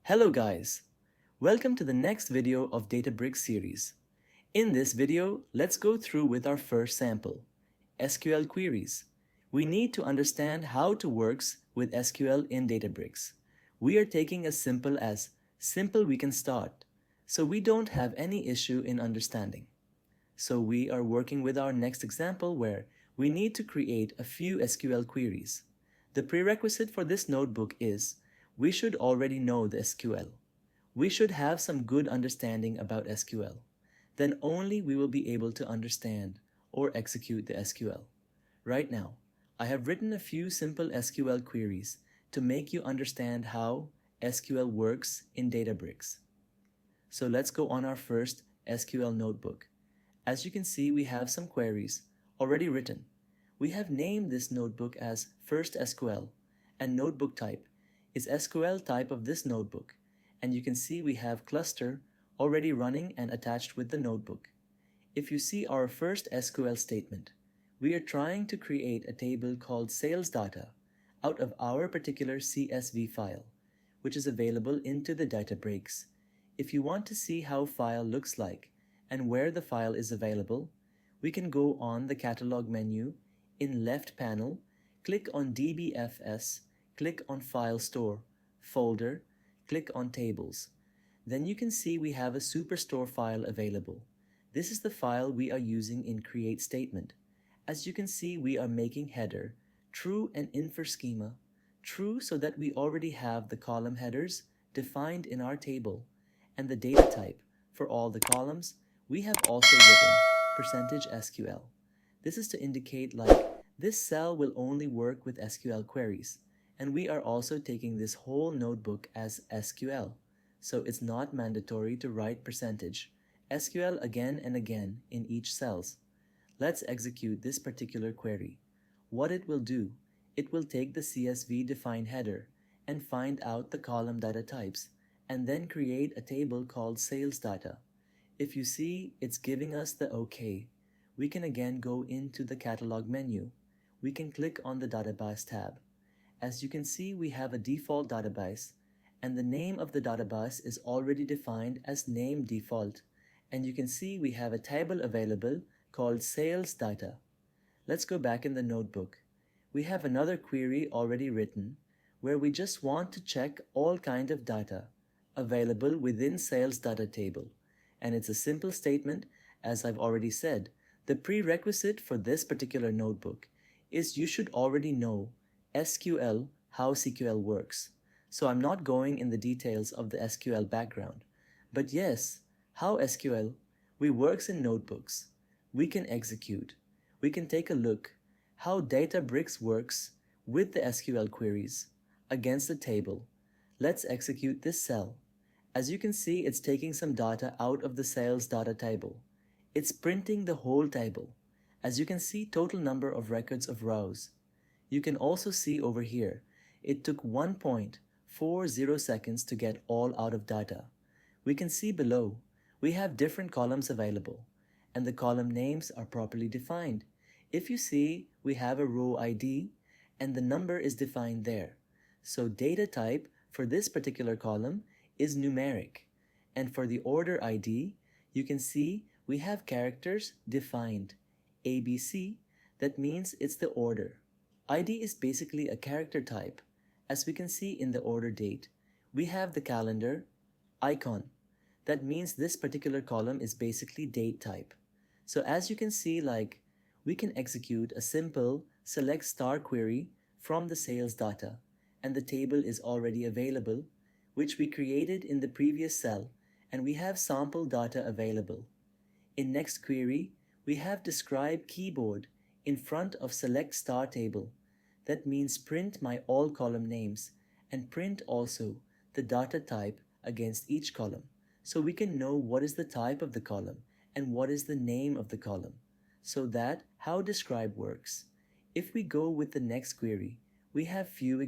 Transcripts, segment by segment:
Hello guys, welcome to the next video of Databricks series. In this video, let's go through with our first sample, SQL queries. We need to understand how it works with SQL in Databricks. We are taking as simple we can start, so we don't have any issue in understanding. So we are working with our next example where we need to create a few SQL queries. The prerequisite for this notebook is we should already know the SQL. We should have some good understanding about SQL. Then only we will be able to understand or execute the SQL. Right now, I have written a few simple SQL queries to make you understand how SQL works in Databricks. So let's go on our first SQL notebook. As you can see, we have some queries already written. We have named this notebook as First SQL, and notebook type is SQL type of this notebook, and you can see we have cluster already running and attached with the notebook. If you see our first SQL statement, we are trying to create a table called sales data out of our particular CSV file, which is available into the Databricks. If you want to see how file looks like and where the file is available, we can go on the catalog menu in left panel, click on DBFS, click on File Store, Folder, click on Tables. Then you can see we have a Superstore file available. This is the file we are using in Create statement. As you can see, we are making header true and infer schema true so that we already have the column headers defined in our table, and the data type for all the columns we have also written %SQL. This is to indicate this cell will only work with SQL queries, and we are also taking this whole notebook as SQL, so it's not mandatory to write %SQL again and again in each cells. Let's execute this particular query. What it will do, it will take the CSV defined header and find out the column data types, and then create a table called sales data. If you see it's giving us the OK, we can again go into the catalog menu. We can click on the database tab. As you can see, we have a default database, and the name of the database is already defined as name default, and you can see we have a table available called sales data. Let's go back in the notebook. We have another query already written where we just want to check all kind of data available within sales data table, and it's a simple statement. As I've already said, the prerequisite for this particular notebook is you should already know SQL, how SQL works. So I'm not going in the details of the SQL background, but yes, how SQL works in notebooks. We can execute. We can take a look how Databricks works with the SQL queries against the table. Let's execute this cell. As you can see, it's taking some data out of the sales data table. It's printing the whole table. As you can see, total number of records of rows. You can also see over here, it took 1.40 seconds to get all out of data. We can see below, we have different columns available, and the column names are properly defined. If you see, we have a row ID, and the number is defined there. So data type for this particular column is numeric, and for the order ID, you can see we have characters defined. ABC, that means it's the order. ID is basically a character type. As we can see in the order date, we have the calendar icon. That means this particular column is basically date type. So as you can see, we can execute a simple select star query from the sales data, and the table is already available, which we created in the previous cell, and we have sample data available. In next query, we have describe keyboard in front of select star table. That means print my all column names and print also the data type against each column, so we can know what is the type of the column and what is the name of the column. So that how describe works. If we go with the next query, we have few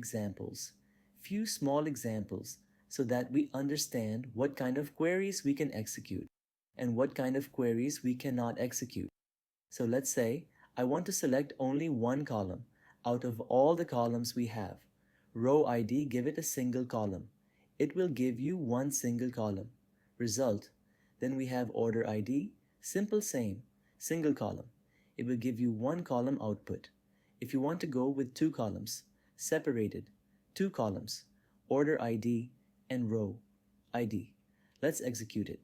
small examples, so that we understand what kind of queries we can execute and what kind of queries we cannot execute. So let's say I want to select only one column out of all the columns we have. Row ID, give it a single column. it will give you one single column. Result. Then we have order ID, simple same, single column. It will give you one column output. If you want to go with two columns, separated, two columns, order ID and row ID. Let's execute it.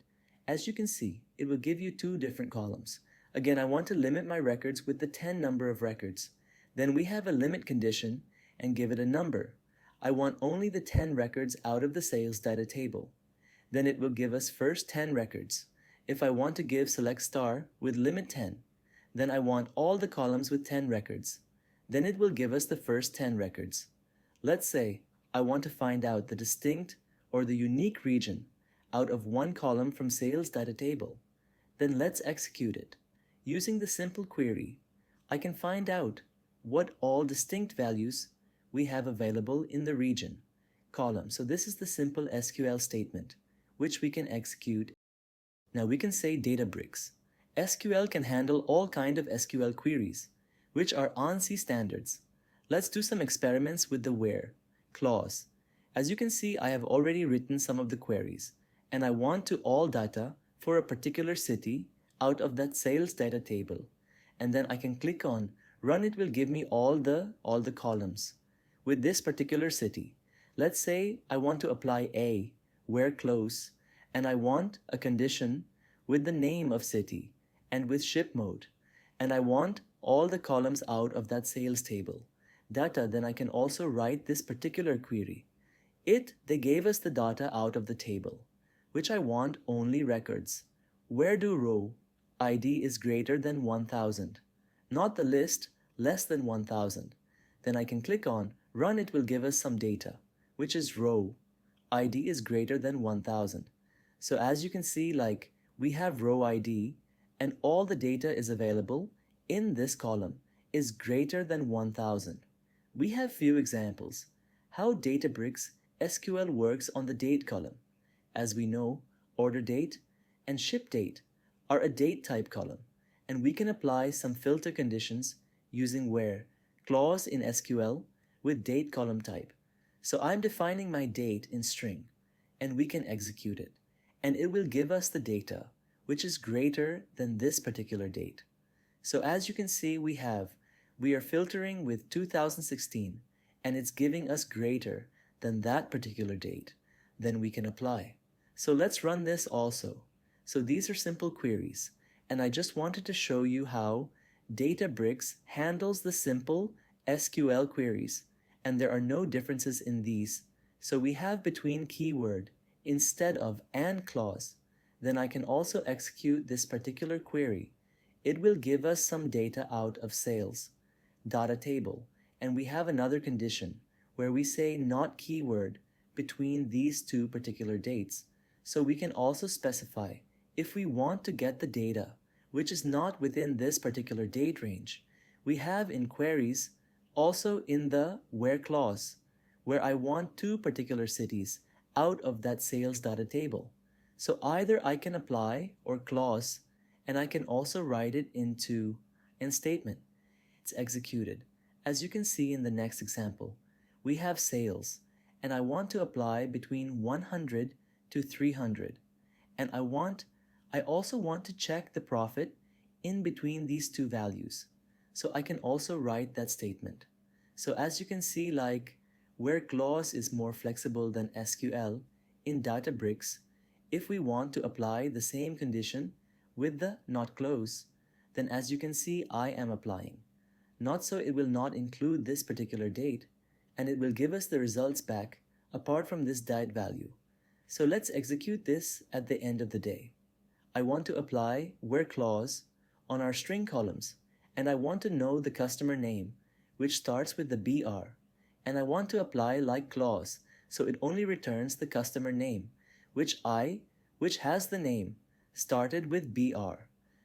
As you can see, it will give you two different columns. Again, I want to limit my records with the 10 number of records. Then we have a limit condition and give it a number. I want only the 10 records out of the sales data table. Then it will give us first 10 records. If I want to give select star with limit 10, then I want all the columns with 10 records. Then it will give us the first 10 records. Let's say I want to find out the distinct or the unique region out of one column from sales data table. Then let's execute it. Using the simple query, I can find out what all distinct values we have available in the region column. So this is the simple SQL statement, which we can execute. Now we can say Databricks. SQL can handle all kind of SQL queries, which are ANSI standards. Let's do some experiments with the where clause. As you can see, I have already written some of the queries, and I want to all data for a particular city out of that sales data table. And then I can click on run. It will give me all the columns with this particular city. Let's say I want to apply a where close, and I want a condition with the name of city and with ship mode, and I want all the columns out of that sales table data. Then I can also write this particular query. They gave us the data out of the table, which I want only records. Where do row ID is greater than 1000, not the list less than 1000. Then I can click on run. It will give us some data, which is row ID is greater than 1000. So as you can see, like we have row ID and all the data is available in this column is greater than 1000. We have few examples how Databricks SQL works on the date column. As we know, order date and ship date are a date type column, and we can apply some filter conditions using where clause in SQL with date column type. So I'm defining my date in string, and we can execute it, and it will give us the data which is greater than this particular date. So as you can see, we are filtering with 2016, and it's giving us greater than that particular date. Then we can apply. So let's run this also. So these are simple queries, and I just wanted to show you how Databricks handles the simple SQL queries, and there are no differences in these. So we have between keyword instead of and clause. Then I can also execute this particular query. It will give us some data out of sales data table, and we have another condition where we say not keyword between these two particular dates. So we can also specify if we want to get the data which is not within this particular date range. We have in queries also in the where clause where I want two particular cities out of that sales data table. So either I can apply or clause, and I can also write it into in statement. It's executed. As you can see in the next example, we have sales, and I want to apply between 100 to 300, and I also want to check the profit in between these two values. So I can also write that statement. So as you can see, like where clause is more flexible than SQL in Databricks, if we want to apply the same condition with the not close, then as you can see, I am applying. Not so it will not include this particular date, and it will give us the results back apart from this date value. So let's execute this at the end of the day. I want to apply where clause on our string columns, and I want to know the customer name, which starts with the BR, and I want to apply like clause, so it only returns the customer name, which has the name started with BR.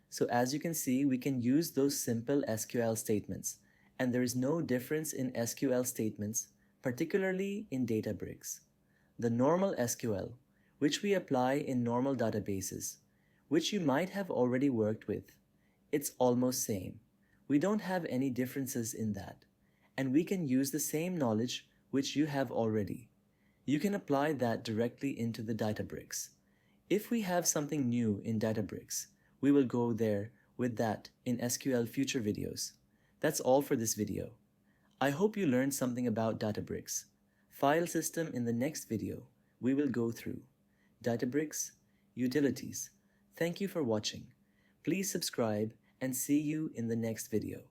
So as you can see, we can use those simple SQL statements, and there is no difference in SQL statements, particularly in Databricks. The normal SQL, which we apply in normal databases, which you might have already worked with, it's almost same. We don't have any differences in that, and we can use the same knowledge which you have already. You can apply that directly into the Databricks. If we have something new in Databricks, we will go there with that in SQL future videos. That's all for this video. I hope you learned something about Databricks. File system in the next video, we will go through Databricks, utilities. Thank you for watching. Please subscribe and see you in the next video.